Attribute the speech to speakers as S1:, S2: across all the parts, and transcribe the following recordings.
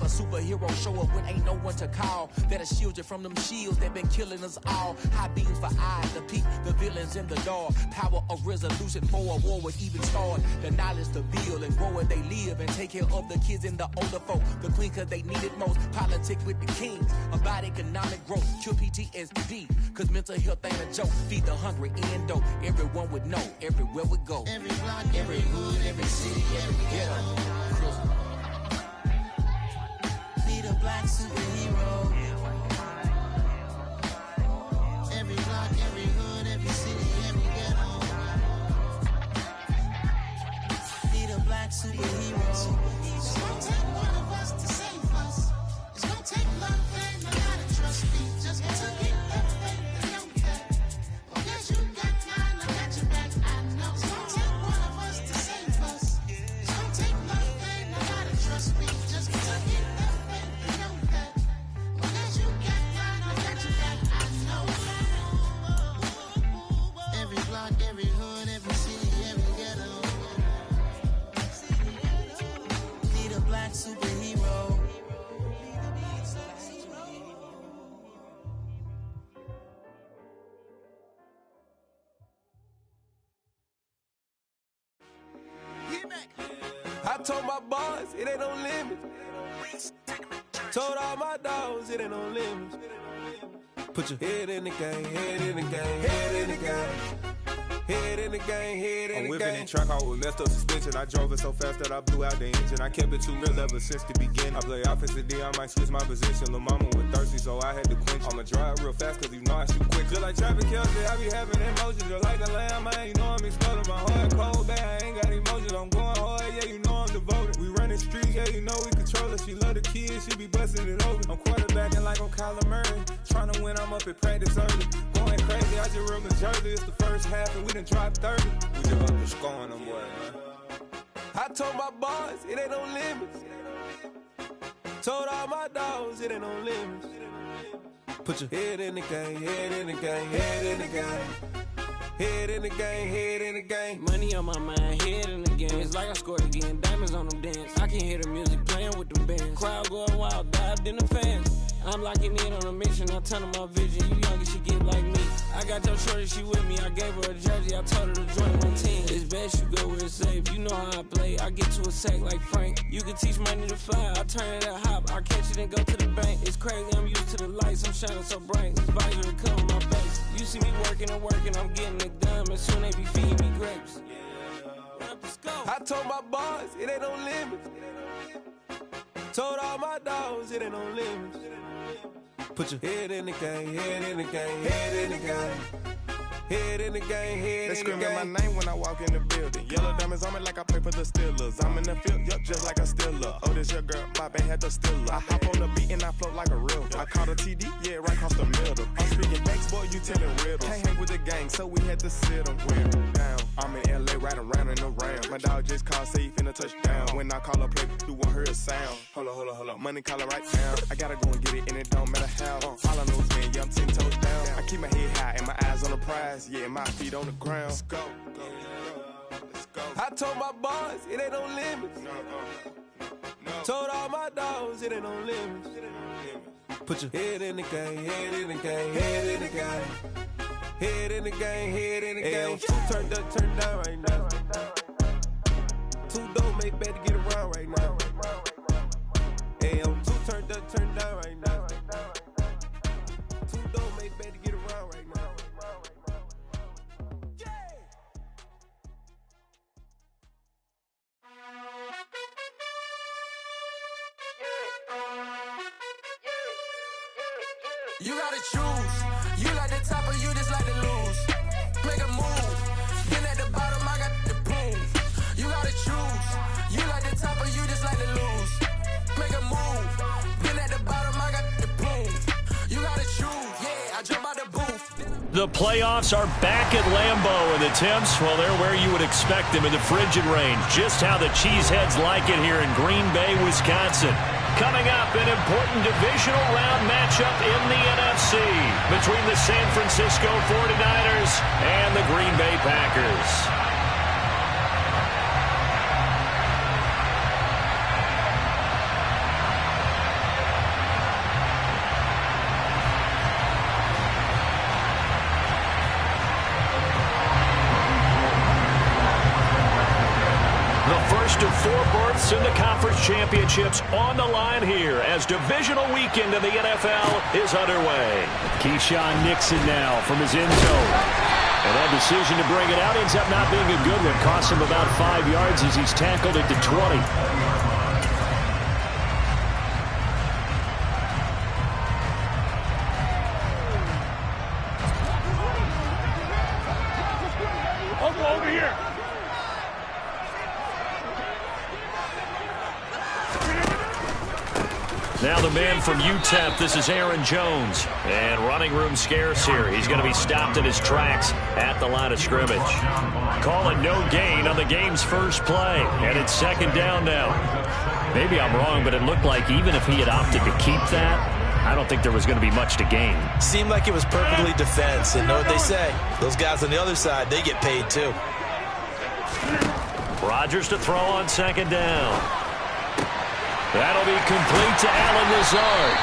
S1: a superhero show up when ain't no one to call. That'll shield you from them shields that been killing us all. High beams for eyes to peep the villains in the dark. Power of resolution for a war would even start. The knowledge to build and grow where they live and take care of the kids and the older folk. The queen cause they need it most. Politics with the kings about economic growth. Cure PTSD cause mental health ain't a joke. Feed the hungry and dope. Everyone would know everywhere we go.
S2: Every block, every hood, every city, every ghetto. Be the black superhero. Every block, every hood, every city, every ghetto. Be the black superhero. It's gonna take one of us to save us. It's gonna take love and a lot of trust. Just to get that faith and know that. Oh, yes, you got mine, I got your back, I know. It's gonna take one of us to save us. It's gonna take love and a lot of trust. Just to get that faith and know that. Oh, yes, you got mine, I got your back, I know. Every block, every hood, every city, every ghetto. Be the black superhero.
S3: I told my boys it ain't no limits. Told all my dogs it ain't no limits. Put your head in the game, head in the game, head in the game. Head in the game, head in the game. I'm whipping in truck, I was messed up suspension. I drove it so fast that I blew out the engine. I kept it too real ever since the beginning. I play offensive D, I might switch my position. Lil' mama was thirsty, so I had to quench. I'ma drive real fast, cause you know I shoot quick. Just like traffic Kelsey, I be having emotions. Just like the lamb, man, you know I'm exploding. My heart cold, bad, I ain't got emotions. I'm going hard, yeah, you know I'm devoted. We running streets, yeah, you know we control it. She love the kids, she be busting it over. I'm quarterbacking like I'm Kyler Murray. Trying to win, I'm up at practice early. Going crazy, I just real Jersey. It's the first half and we done dropped 30. We just up to scoring them, boy, man. I told my boys it ain't no limits. Told all my dogs it ain't no limits. Put your head in the game, head in the game, head in the game. Head in the game, head in the game.
S4: Money on my mind, head in the game. It's like I scored again, diamonds on them dance. I can hear the music playing with them bands. Crowd going wild, dived in the fans. I'm locking in on a mission, I tell her my vision. You young and she get like me. I got your shorty, she with me. I gave her a jersey, I told her to join my team. It's best you go where it's safe. You know how I play. I get to a sack like Frank. You can teach money to fly. I turn it at hop. I catch it and go to the bank. It's crazy, I'm used to the lights. I'm shining so bright. This visor will cover my face. You see me working and working. I'm getting it done. And soon they be feeding me grapes.
S3: I told my boys it ain't no limits. Told all my dogs it ain't no limits. Put your head in the game, head in the game, head in the game. Head in the game, head in the game.
S5: They screaming my name when I walk in the building. Yellow diamonds on me like I play for the Steelers. I'm in the field, yup, just like a Steeler. Oh, this your girl, Bobby had the Steeler. I hop on the beat and I float like a real. I caught a TD, yeah, right across the middle. I'm speaking next, boy, you telling riddles. Can't hang with the gang, so we had to sit them down. I'm in LA, riding around and around. My dog just called, say he finna touchdown. When I call a play, you won't hear a sound. Hold up, money calling right now. I gotta go and get it, and it don't matter how. All I know is man, yeah, I'm 10 toes down. I keep my head high and my eyes on the prize. Yeah, my feet on the ground. Let's go. Let's go.
S3: I told my boys it ain't no limits.
S5: No.
S3: Told all my dogs it ain't no limits. Put your head in the game, head in the game, head in the game. Head in the game, head in the game. Two turned up, turned down right now. Two don't make bad to get around right now. Hey, I'm two turned up, turned down right now. Two don't make bad to get around right now.
S1: You gotta choose. You like the top or you just like to lose. Make a move. Been at the bottom, I got the proof. You gotta choose. You like the top or you just like to lose. Make a move. Been at the bottom, I got the proof. You gotta choose. Yeah, I jump out the booth.
S6: The playoffs are back at Lambeau, and the temps, well, they're where you would expect them in the frigid rain. Just how the Cheeseheads like it here in Green Bay, Wisconsin. Coming up, an important divisional round matchup in the NFC between the San Francisco 49ers and the Green Bay Packers. berths in the conference championships on the line here as divisional weekend in the NFL is underway.
S7: Keyshawn Nixon now from his end zone. And that decision to bring it out ends up not being a good one. Costs him about 5 yards as he's tackled at the 20.
S8: Over here.
S6: Now the man from UTEP, this is Aaron Jones. And running room scarce here. He's going to be stopped in his tracks at the line of scrimmage. Call it no gain on the game's first play. And it's second down now. Maybe I'm wrong, but it looked like even if he had opted to keep that, I don't think there was going to be much to gain.
S9: Seemed like it was perfectly defense. And know what they say? Those guys on the other side, they get paid too.
S6: Rodgers to throw on second down. That'll be complete to Allen Lazard.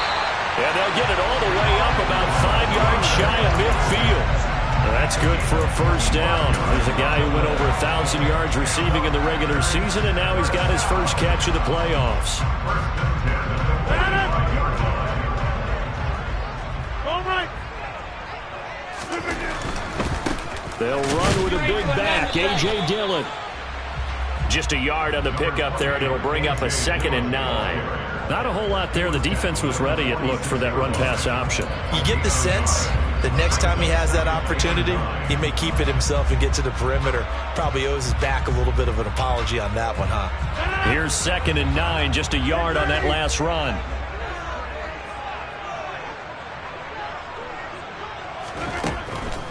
S6: And they'll get it all the way up about 5 yards shy of midfield. That's good for a first down. There's a guy who went over 1,000 yards receiving in the regular season, and now he's got his first catch of the playoffs.
S7: They'll run with a big back, A.J. Dillon.
S6: Just a yard on the pickup there, and it'll bring up a 2nd and 9. Not a whole lot there. The defense was ready, it looked, for that run-pass option.
S9: You get the sense that next time he has that opportunity, he may keep it himself and get to the perimeter. Probably owes his back a little bit of an apology on that one, huh?
S6: Here's 2nd and 9, just a yard on that last run.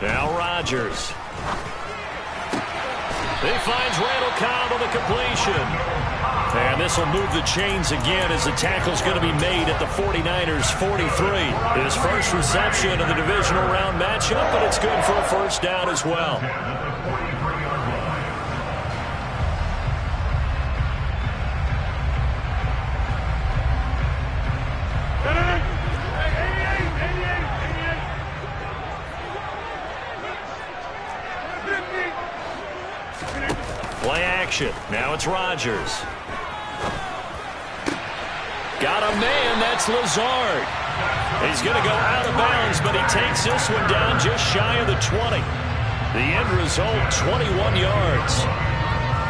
S6: Now Rodgers. He finds Randall Cobb on the completion. And this will move the chains again as the tackle's going to be made at the 49ers 43. His first reception of the divisional round matchup, but it's good for a first down as well. Play action. Now it's Rodgers. Got a man. That's Lazard. He's going to go out of bounds, but he takes this one down just shy of the 20. The end result, 21 yards.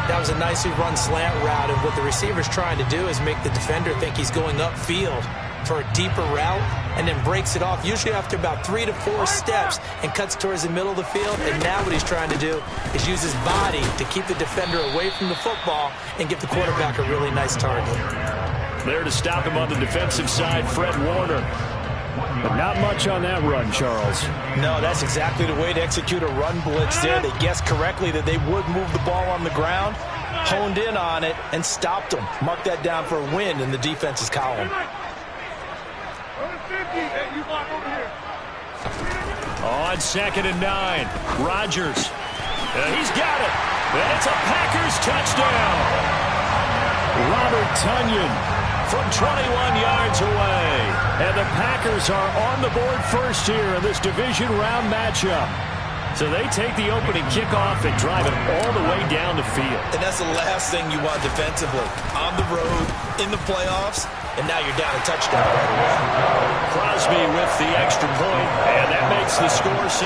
S9: That was a nicely run slant route, and what the receiver's trying to do is make the defender think he's going upfield for a deeper route, and then breaks it off, usually after about 3 to 4 steps, and cuts towards the middle of the field. And now what he's trying to do is use his body to keep the defender away from the football and give the quarterback a really nice target.
S6: There to stop him on the defensive side, Fred Warner.
S7: But not much on that run, Charles.
S9: No, that's exactly the way to execute a run blitz there. They guessed correctly that they would move the ball on the ground, honed in on it, and stopped them. Mark that down for a win in the defense's column.
S6: On 2nd and 9, Rodgers. He's got it. And it's a Packers touchdown.
S7: Robert Tonyan
S6: from 21 yards away.
S7: And the Packers are on the board first here in this division round matchup.
S6: So they take the opening kickoff and drive it all the way down the field.
S9: And that's the last thing you want defensively. On the road, in the playoffs, and now you're down a touchdown right away.
S6: Crosby with the extra point, and that makes the score 7-0.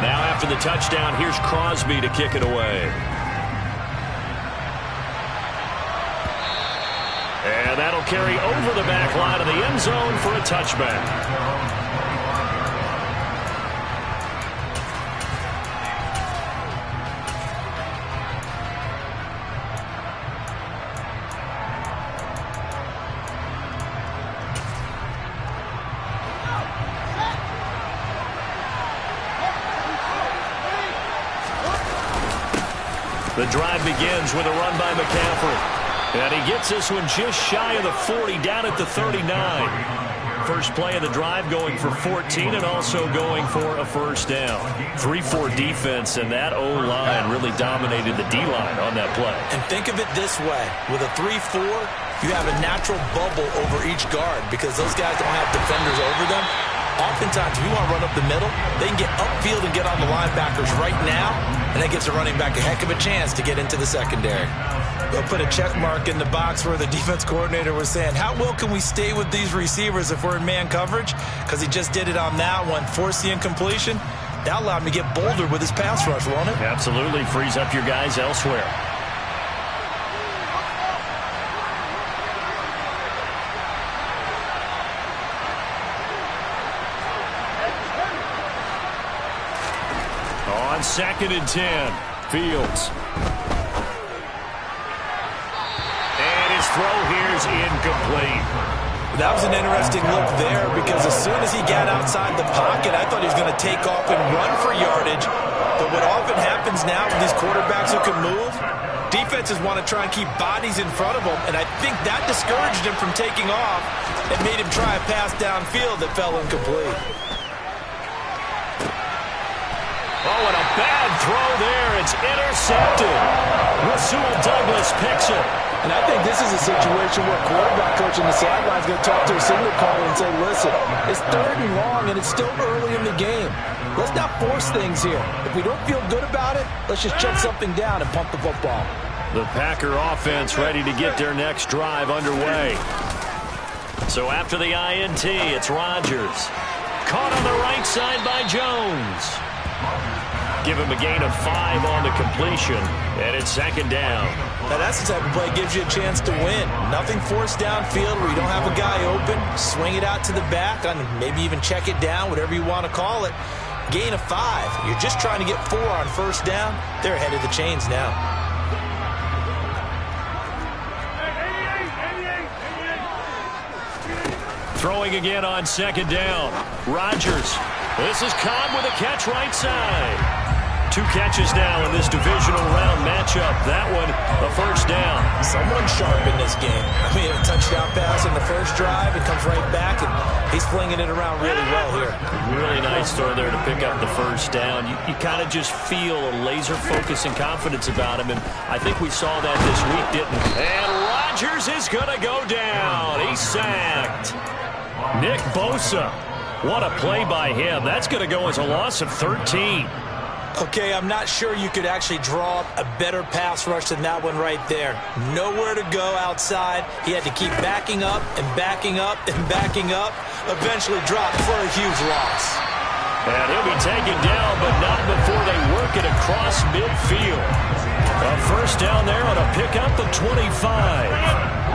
S6: Now after the touchdown, here's Crosby to kick it away. And that'll carry over the back line of the end zone for a touchback. The drive begins with a run by McCaffrey. And he gets this one just shy of the 40, down at the 39. First play of the drive going for 14 and also going for a first down. 3-4 defense, and that O-line really dominated the D-line on that play.
S9: And think of it this way. With a 3-4, you have a natural bubble over each guard because those guys don't have defenders over them. Oftentimes, if you want to run up the middle, they can get upfield and get on the linebackers right now, and that gives the running back a heck of a chance to get into the secondary. They'll put a check mark in the box where the defense coordinator was saying, how well can we stay with these receivers if we're in man coverage? Because he just did it on that one, forced the incompletion. That allowed him to get bolder with his pass rush, won't it?
S6: Absolutely. Frees up your guys elsewhere. On 2nd and 10, Fields. And his throw here is incomplete.
S9: That was an interesting look there because as soon as he got outside the pocket, I thought he was going to take off and run for yardage. But what often happens now with these quarterbacks who can move, defenses want to try and keep bodies in front of them, and I think that discouraged him from taking off and made him try a pass downfield that fell incomplete.
S6: Oh, and a bad throw there. It's intercepted. Rasul Douglas picks it.
S9: And I think this is a situation where quarterback coach on the sideline is going to talk to a signal caller and say, listen, it's 3rd and long and it's still early in the game. Let's not force things here. If we don't feel good about it, let's just check something down and pump the football.
S6: The Packer offense ready to get their next drive underway. So after the INT, it's Rodgers. Caught on the right side by Jones. Give him a gain of 5 on the completion, and it's 2nd down.
S9: Now that's the type of play that gives you a chance to win. Nothing forced downfield where you don't have a guy open. Swing it out to the back, and maybe even check it down, whatever you want to call it. Gain of 5. You're just trying to get 4 on 1st down. They're ahead of the chains now.
S6: Throwing again on 2nd down. Rodgers. This is Cobb with a catch right side. 2 catches now in this divisional round matchup. That one, a 1st down.
S9: Someone's sharp in this game. I mean, a touchdown pass on the first drive. It comes right back, and he's flinging it around really well here.
S6: Really nice throw there to pick up the 1st down. You kind of just feel a laser focus and confidence about him, and I think we saw that this week, didn't we? And Rodgers is going to go down. He's sacked. Nick Bosa. What a play by him. That's going to go as a loss of 13.
S9: Okay, I'm not sure you could actually draw up a better pass rush than that one right there. Nowhere to go outside. He had to keep backing up and backing up and backing up. Eventually dropped for a huge loss.
S6: And he'll be taken down, but not before they work it across midfield. A 1st down there on a pickup of 25.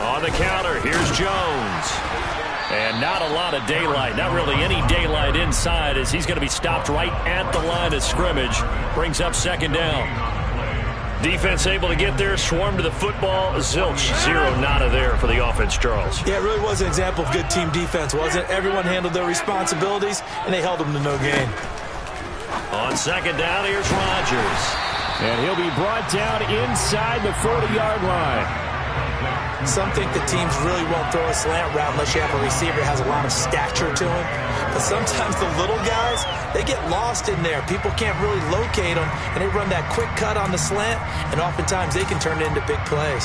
S6: On the counter, here's Jones. And not a lot of daylight, not really any daylight inside as he's going to be stopped right at the line of scrimmage. Brings up 2nd down. Defense able to get there, swarm to the football. Zilch, 0 nada there for the offense, Charles.
S9: Yeah, it really was an example of good team defense, wasn't it? Everyone handled their responsibilities, and they held them to no gain.
S6: On 2nd down, here's Rodgers.
S7: And he'll be brought down inside the 40-yard line.
S9: Some think the teams really won't throw a slant route unless you have a receiver that has a lot of stature to him. But sometimes the little guys, they get lost in there. People can't really locate them, and they run that quick cut on the slant, and oftentimes they can turn it into big plays.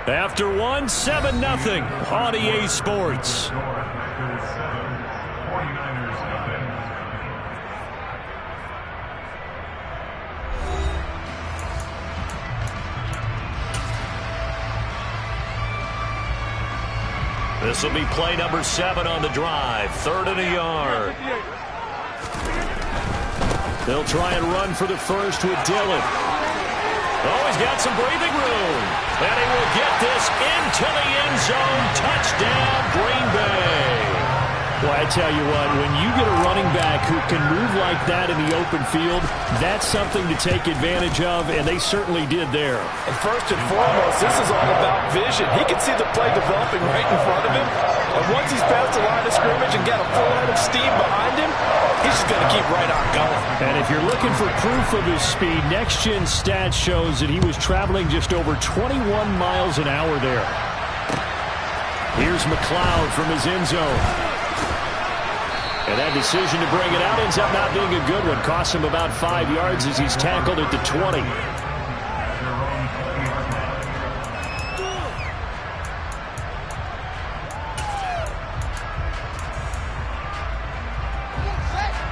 S6: After one, 7-0 on EA Sports. This will be play number 7 on the drive. 3rd and a yard. They'll try and run for the 1st with Dillon. Oh, he's got some breathing room. And he will get this into the end zone. Touchdown, Green Bay.
S7: Well, I tell you what, when you get a running back who can move like that in the open field, that's something to take advantage of, and they certainly did there.
S9: And first and foremost, this is all about vision. He can see the play developing right in front of him. And once he's past the line of scrimmage and got a full head of steam behind him, he's just going to keep right on going.
S7: And if you're looking for proof of his speed, next-gen stats shows that he was traveling just over 21 miles an hour there. Here's McLeod from his end zone. And that decision to bring it out ends up not being a good one. Costs him about 5 yards as he's tackled at the 20.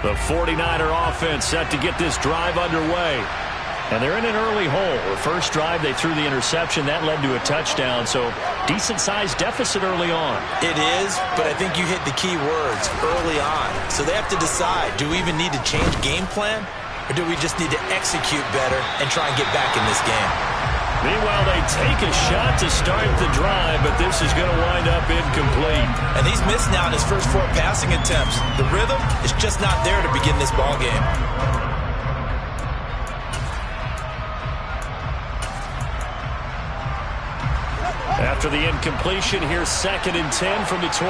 S7: The 49er offense set to get this drive underway. And they're in an early hole. The first drive, they threw the interception. That led to a touchdown, so decent-sized deficit early on.
S9: It is, but I think you hit the key words, early on. So they have to decide, do we even need to change game plan, or do we just need to execute better and try and get back in this game?
S6: Meanwhile, they take a shot to start the drive, but this is going to wind up incomplete.
S9: And he's missed now in his first 4 passing attempts. The rhythm is just not there to begin this ball game.
S6: After the incompletion, here's 2nd and 10 from the 20.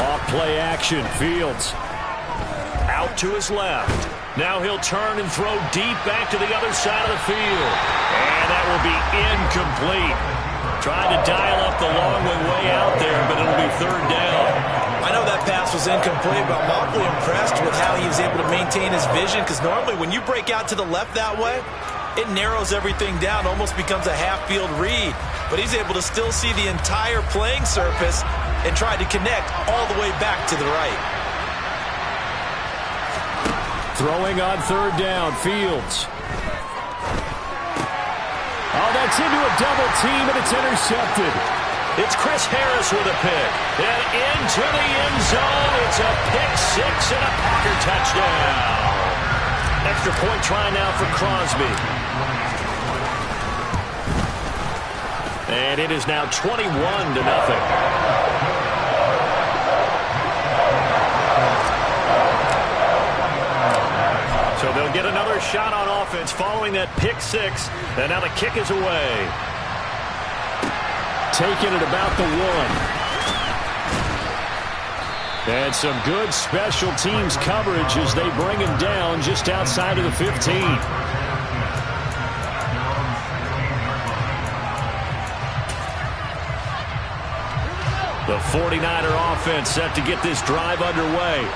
S6: Off play action, Fields. Out to his left. Now he'll turn and throw deep back to the other side of the field. And that will be incomplete. Trying to dial up the long way out there, but it'll be 3rd down.
S9: I know that pass was incomplete, but I'm awfully impressed with how he was able to maintain his vision, because normally when you break out to the left that way, it narrows everything down, almost becomes a half-field read. But he's able to still see the entire playing surface and try to connect all the way back to the right.
S7: Throwing on 3rd down, Fields. Oh, that's into a double team, and it's intercepted.
S6: It's Chris Harris with a pick. And into the end zone. It's a pick 6 and a Packer touchdown. Extra point try now for Crosby. And it is now 21-0. So they'll get another shot on offense following that pick 6. And now the kick is away.
S7: Taking it about the 1. And some good special teams coverage as they bring him down just outside of the 15. The 49er offense set to get this drive underway.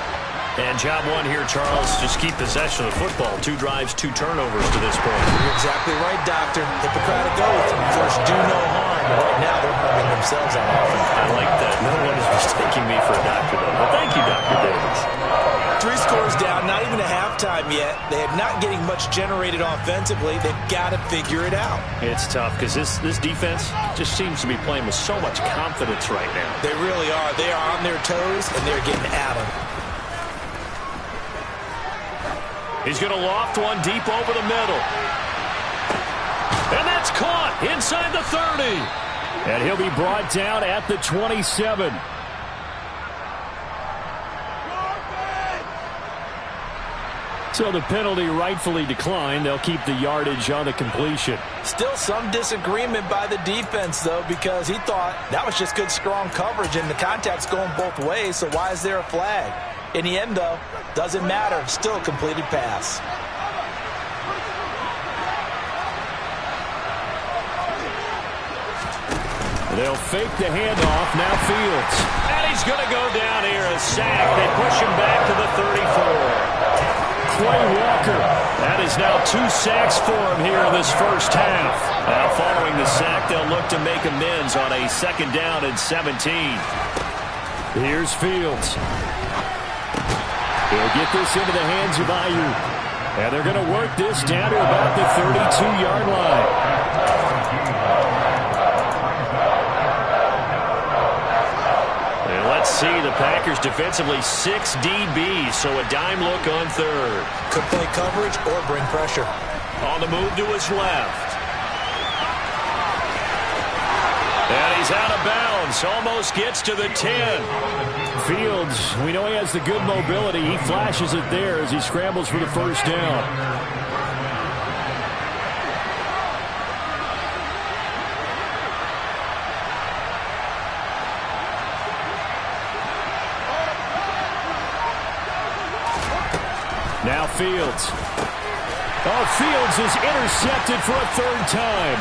S7: And job 1 here, Charles, just keep possession of the football. 2 drives, 2 turnovers to this point.
S9: You're exactly right, Doctor. Hippocratic oath. First, do no harm. But right now, they're harming themselves on offense.
S6: I like that. No one is mistaking me for a doctor, though. Well, thank you, Dr. Davis.
S9: 3 scores down, not even a halftime yet. They are not getting much generated offensively. They've got to figure it out.
S6: It's tough because this defense just seems to be playing with so much confidence right now.
S9: They really are. They are on their toes, and they're getting at them.
S6: He's going to loft one deep over the middle. And that's caught inside the 30.
S7: And he'll be brought down at the 27. So the penalty rightfully declined. They'll keep the yardage on the completion.
S9: Still some disagreement by the defense, though, because he thought that was just good, strong coverage, and the contact's going both ways, so why is there a flag? In the end, though, doesn't matter. Still a completed pass.
S7: They'll fake the handoff. Now Fields.
S6: And he's going to go down here. A sack. They push him back to the 34.
S7: Quay Walker.
S6: That is now 2 sacks for him here in this first half. Now following the sack, they'll look to make amends on a 2nd down and 17.
S7: Here's Fields. He'll get this into the hands of Ayuk. And they're going to work this down to about the 32-yard line.
S6: And let's see, the Packers defensively 6 DBs, so a dime look on 3rd.
S9: Could play coverage or bring pressure.
S6: On the move to his left. And he's out of bounds. Almost gets to the 10.
S7: Fields, we know he has the good mobility. He flashes it there as he scrambles for the first down. Fields. Oh, Fields is intercepted for a third time.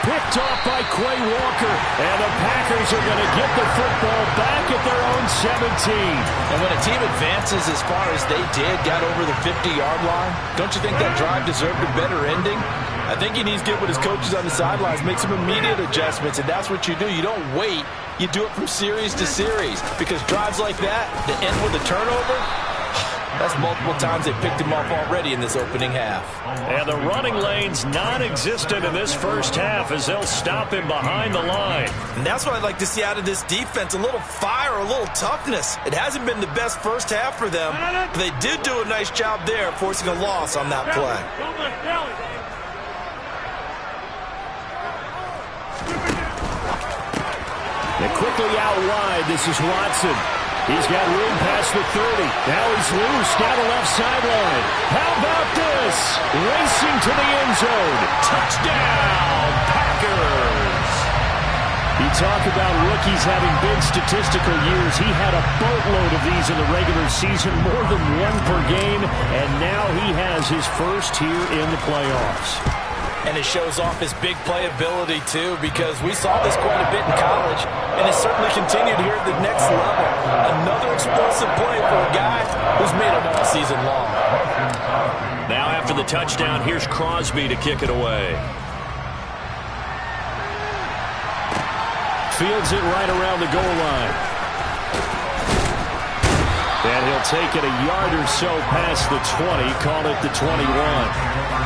S7: Picked off by Quay Walker. And the Packers are going to get the football back at their own 17.
S9: And when a team advances as far as they did, got over the 50-yard line, don't you think that drive deserved a better ending? I think he needs to get with his coaches on the sidelines, make some immediate adjustments, and that's what you do. You don't wait. You do it from series to series, because drives like that end with a turnover, that's multiple times they picked him off already in this opening half.
S6: And the running lane's non-existent in this first half as they'll stop him behind the line.
S9: And that's what I'd like to see out of this defense, a little fire, a little toughness. It hasn't been the best first half for them, but they did do a nice job there forcing a loss on that play.
S7: And quickly out wide, this is Watson. He's got room past the 30. Now he's loose down the left sideline. How about this? Racing to the end zone. Touchdown, Packers! You talk about rookies having big statistical years. He had a boatload of these in the regular season, more than one per game, and now he has his first here in the playoffs.
S9: And it shows off his big play ability, too, because we saw this quite a bit in college, and it certainly continued here at the next level. Another explosive play for a guy who's made them all season long.
S6: Now after the touchdown, here's Crosby to kick it away.
S7: Fields it right around the goal line. And he'll take it a yard or so past the 20, call it the 21.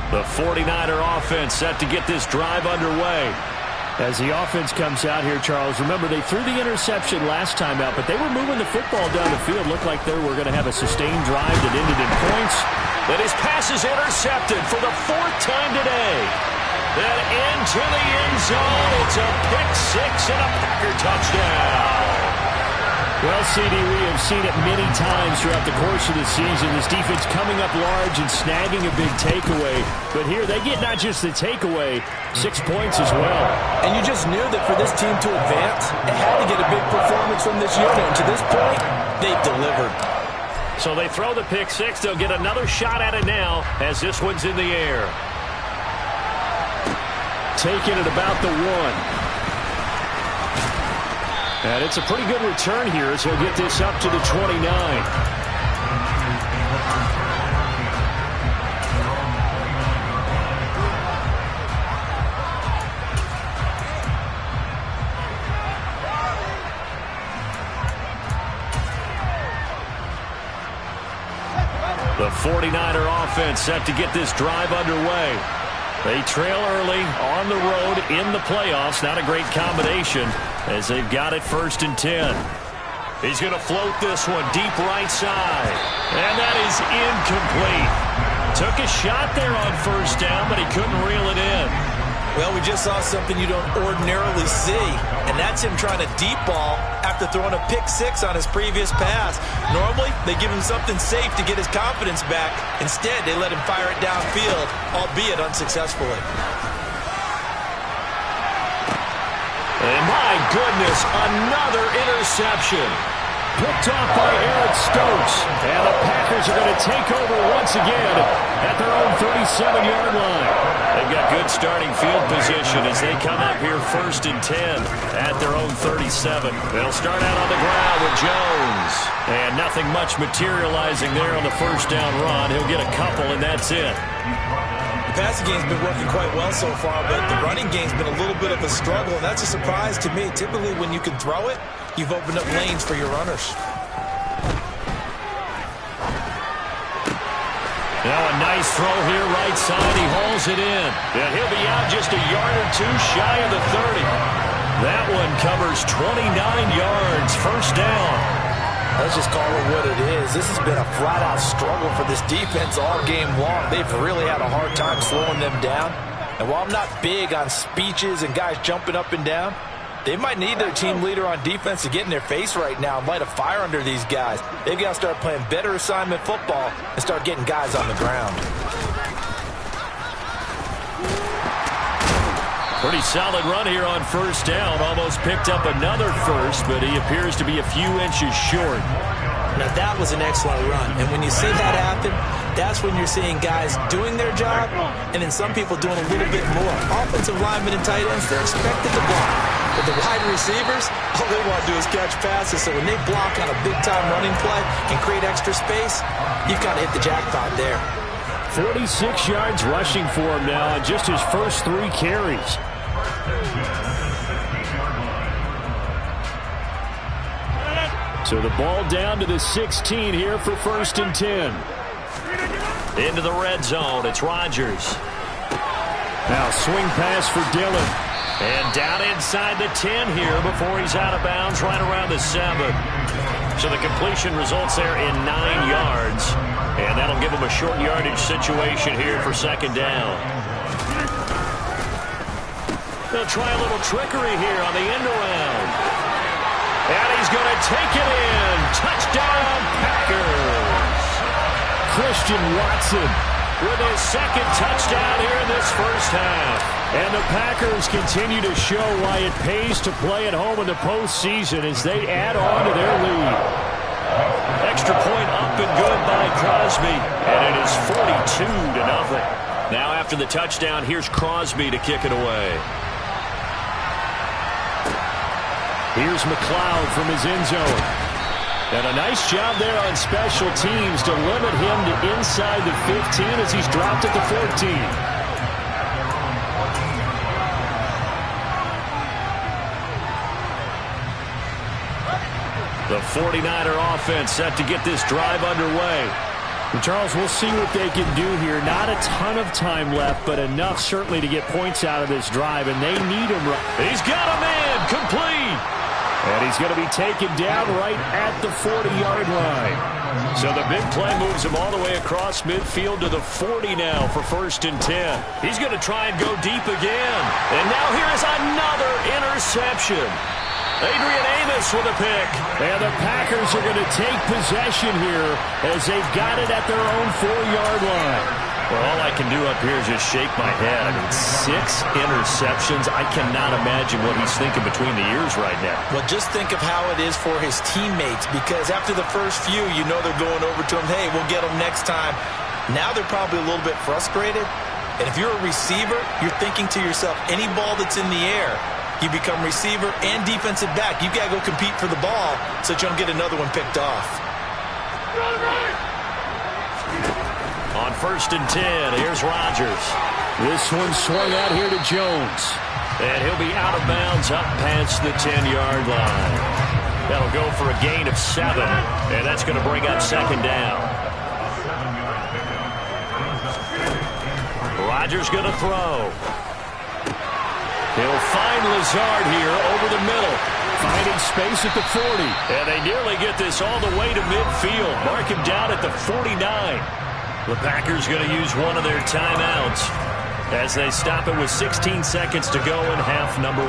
S6: The 49er offense set to get this drive underway.
S7: As the offense comes out here, Charles, remember they threw the interception last time out, but they were moving the football down the field. Looked like they were going to have a sustained drive that ended in points.
S6: But his pass is intercepted for the fourth time today. Then into the end zone. It's a pick six and a Packer touchdown.
S7: Well, CD, we have seen it many times throughout the course of the season. This defense coming up large and snagging a big takeaway. But here they get not just the takeaway, 6 points as well.
S9: And you just knew that for this team to advance, it had to get a big performance from this unit. And to this point, they've delivered.
S6: So they throw the pick six. They'll get another shot at it now as this one's in the air.
S7: Taking it about the 1. And it's a pretty good return here as he'll get this up to the 29.
S6: The 49er offense set to get this drive underway. They trail early on the road in the playoffs. Not a great combination as they've got it 1st and 10. He's going to float this one deep right side. And that is incomplete. Took a shot there on 1st down, but he couldn't reel it in.
S9: Well, we just saw something you don't ordinarily see, and that's him trying to deep ball after throwing a pick six on his previous pass. Normally, they give him something safe to get his confidence back. Instead, they let him fire it downfield, albeit unsuccessfully.
S6: And my goodness, another interception.
S7: Picked off by Eric Stokes. And the Packers are going to take over once again at their own 37-yard line.
S6: They've got good starting field position as they come up here 1st and 10 at their own 37. They'll start out on the ground with Jones. And nothing much materializing there on the 1st down run. He'll get a couple, and that's it.
S9: The passing game's been working quite well so far, but the running game's been a little bit of a struggle, and that's a surprise to me. Typically, when you can throw it, you've opened up lanes for your runners.
S6: Now a nice throw here, right side. He hauls it in. And he'll be out just a yard or two shy of the 30. That one covers 29 yards. 1st down.
S9: Let's just call it what it is. This has been a flat-out struggle for this defense all game long. They've really had a hard time slowing them down. And while I'm not big on speeches and guys jumping up and down, They might need their team leader on defense to get in their face right now and light a fire under these guys. They've got to start playing better assignment football and start getting guys on the ground.
S6: Pretty solid run here on first down. Almost picked up another first, but he appears to be a few inches short.
S9: Now, that was an excellent run. And when you see that happen, that's when you're seeing guys doing their job and then some people doing a little bit more. Offensive linemen and tight ends, they're expected to block. But the wide receivers, all they want to do is catch passes. So when they block on a big-time running play and create extra space, you've got to hit the jackpot there.
S7: 46 yards rushing for him now on just his first 3 carries. So the ball down to the 16 here for 1st and 10.
S6: Into the red zone, it's Rodgers.
S7: Now swing pass for Dillon.
S6: And down inside the 10 here before he's out of bounds, right around the 7. So the completion results there in 9 yards. And that'll give him a short yardage situation here for 2nd down. They'll try a little trickery here on the end around. And he's going to take it in. Touchdown, Packers.
S7: Christian Watson
S6: with his 2nd touchdown here in this first half.
S7: And the Packers continue to show why it pays to play at home in the postseason as they add on to their lead.
S6: Extra point up and good by Crosby. And it is 42-0. Now after the touchdown, here's Crosby to kick it away.
S7: Here's McLeod from his end zone. And a nice job there on special teams to limit him to inside the 15 as he's dropped at the 14.
S6: The 49er offense set to get this drive underway.
S7: And Charles, we'll see what they can do here. Not a ton of time left, but enough certainly to get points out of this drive, and they need him.
S6: He's got a man complete.
S7: And he's going to be taken down right at the 40-yard line.
S6: So the big play moves him all the way across midfield to the 40 now for 1st and 10. He's going to try and go deep again. And now here is another interception. Adrian Amos with a pick.
S7: And the Packers are going to take possession here as they've got it at their own 4-yard line.
S6: Well, all I can do up here is just shake my head. I mean, 6 interceptions. I cannot imagine what he's thinking between the ears right now.
S9: Well, just think of how it is for his teammates, because after the first few, you know they're going over to him, hey, we'll get them next time. Now they're probably a little bit frustrated. And if you're a receiver, you're thinking to yourself, any ball that's in the air, you become receiver and defensive back. You've got to go compete for the ball so that you don't get another one picked off.
S6: On 1st and 10, here's Rodgers.
S7: This one swung out here to Jones.
S6: And he'll be out of bounds up past the 10-yard line. That'll go for a gain of 7. And that's going to bring up 2nd down. Rodgers going to throw. He'll find Lazard here over the middle.
S7: Finding space at the 40.
S6: And they nearly get this all the way to midfield. Mark him down at the 49. The Packers going to use one of their timeouts as they stop it with 16 seconds to go in half number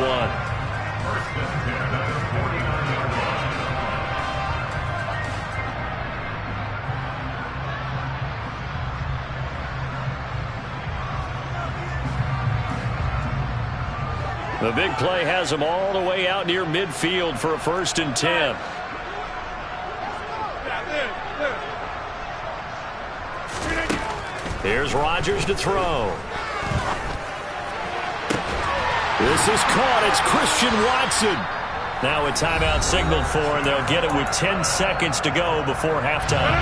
S6: 1. The big play has them all the way out near midfield for a 1st and 10. Here's Rodgers to throw.
S7: This is caught. It's Christian Watson.
S6: Now a timeout signaled for, and they'll get it with 10 seconds to go before halftime.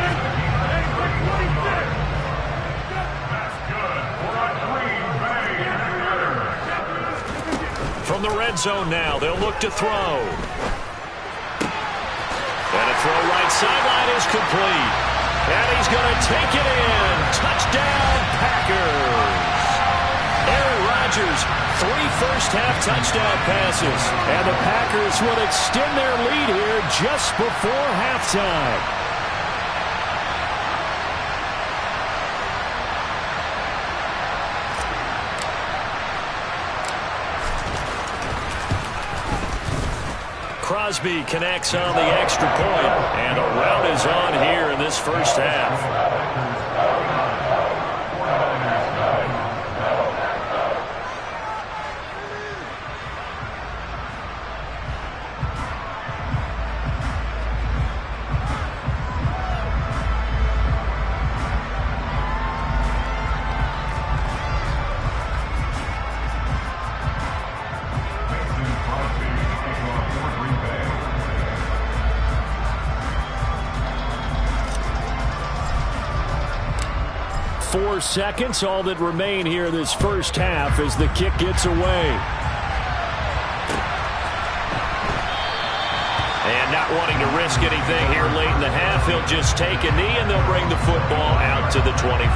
S6: From the red zone now, they'll look to throw. And a throw right sideline is complete. And he's going to take it in. Touchdown, Packers. Aaron Rodgers, 3 first-half touchdown passes.
S7: And the Packers will extend their lead here just before halftime.
S6: Crosby connects on the extra point, and a rout is on here in this first half. 4 seconds, all that remain here this first half as the kick gets away. And not wanting to risk anything here late in the half, he'll just take a knee and they'll bring the football out to the 25.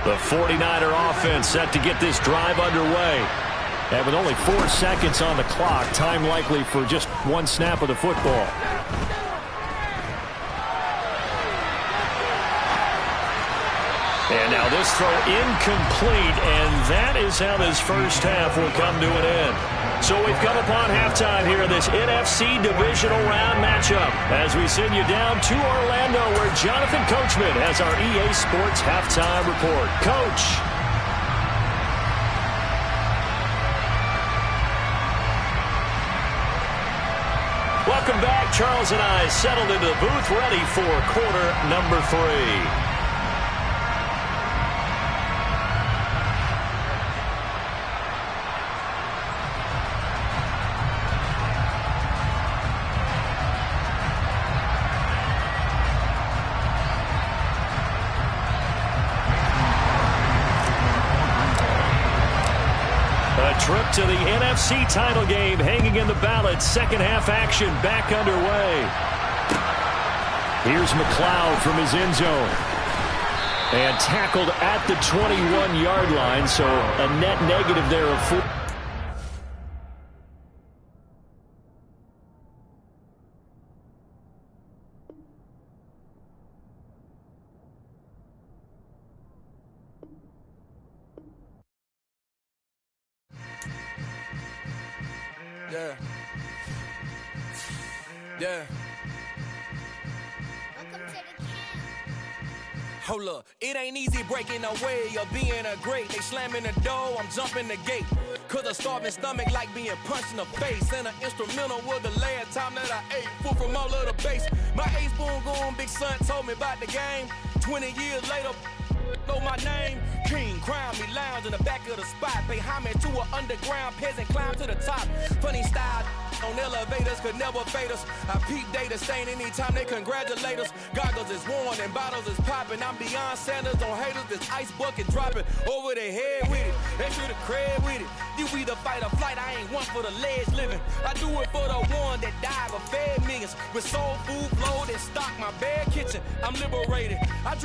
S6: The 49er offense set to get this drive underway. And with only 4 seconds on the clock, time likely for just one snap of the football. And now this throw incomplete, and that is how this first half will come to an end. So we've come upon halftime here in this NFC Divisional Round matchup as we send you down to Orlando where Jonathan Coachman has our EA Sports Halftime Report. Coach. Welcome back. Charles and I settled into the booth ready for quarter number 3. Trip to the NFC title game hanging in the balance. Second half action back underway. Here's McLeod from his end zone. And tackled at the 21-yard line, so a net negative there of 4.
S1: Yeah. Hold up, it ain't easy breaking away or being a great. They slamming the door, I'm jumping the gate. Cause a starving stomach like being punched in the face. And an instrumental was the last time that I ate food from all of the base. My ace boom goon, big son told me about the game. 20 years later, know my name. King, crown me, lounge in the back of the spot. Pay homage to an underground peasant, climb to the top. Funny style on elevators could never fade us. I peep data stain anytime they congratulate us. Goggles is worn and bottles is popping. I'm beyond Sanders on haters. This ice bucket dropping over their head with it. They should have cred with it. You either fight or flight. I ain't one for the ledge living. I do it for the one that died but fed millions with soul food, flow that stock my bad kitchen. I'm liberated. I